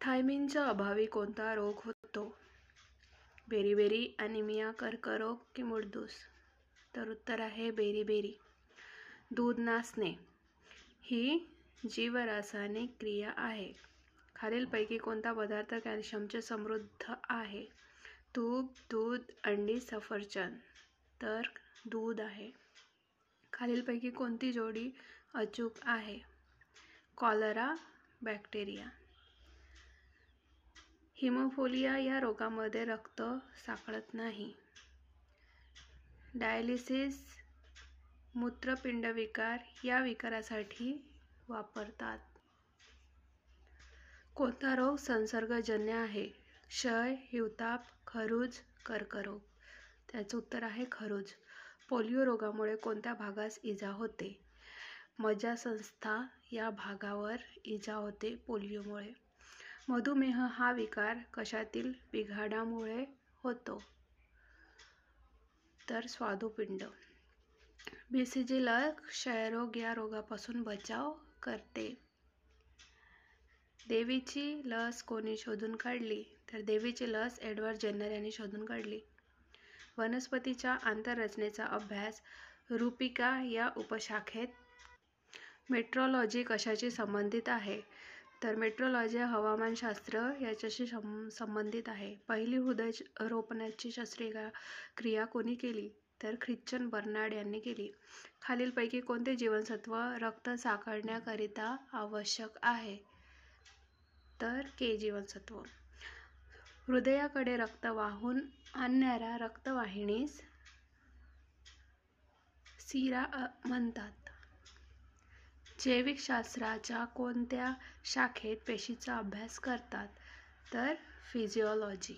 थायमिनच्या अभावी कोणता रोग होतो? बेरीबेरी, ॲनिमिया, कर्करोग की मूळदूस? तर उत्तर आहे बेरीबेरी. दूध नासणे ही जीवरासायनिक क्रिया आहे. खालीलपैकी कोणता पदार्थ कॅल्शियमचे समृद्ध आहे? तूप, दूध, अंडी, सफरचंद? तर दूध आहे. खालीलपैकी कोणती जोडी अचूक आहे? Cholera, bacteria? हिमोफिलिया या रोगामध्ये रक्त साकळत नाही. डायलिसिस, मूत्रपिंड विकार या विकारासाठी वापरतात. कोणता रोग संसर्गजन्य आहे? क्षय, हिवताप, खरुज, कर्करोग? त्याचं उत्तर आहे खरुज. पोलिओ रोगामुळे कोणत्या भागास इजा होते? मज्जासंस्था या भागावर इजा होते पोलिओमुळे. मधुमेह हा विकार कशातील बिघाडामुळे होतो? तर स्वादुपिंड. BCG लस क्षयरोग या रोगापासून बचाव करते. देवीची लस कोणी शोधून काढली? तर देवीची लस एडवर्ड जेन्नर यांनी शोधून काढली. वनस्पतीच्या आंतररचनेचा अभ्यास रूपिका या उपशाखेत. मेट्रोलॉजी कशाशी संबंधित आहे? तर मेट्रोलॉजी हवामानशास्त्र याच्याशी संबंधित आहे. पहिली हृदय रोपणाची शस्त्रक्रिया कोणी केली? तर ख्रिश्चन बर्नार्ड यांनी केली. खालीलपैकी कोणते जीवनसत्व रक्त साकळण्याकरिता आवश्यक आहे? तर के जीवनसत्व. हृदयाकडे रक्त वाहून आणणाऱ्या रक्तवाहिनीस सिरा म्हणतात. जैविकशास्त्राच्या कोणत्या शाखेत पेशीचा अभ्यास करतात? तर फिजिओलॉजी.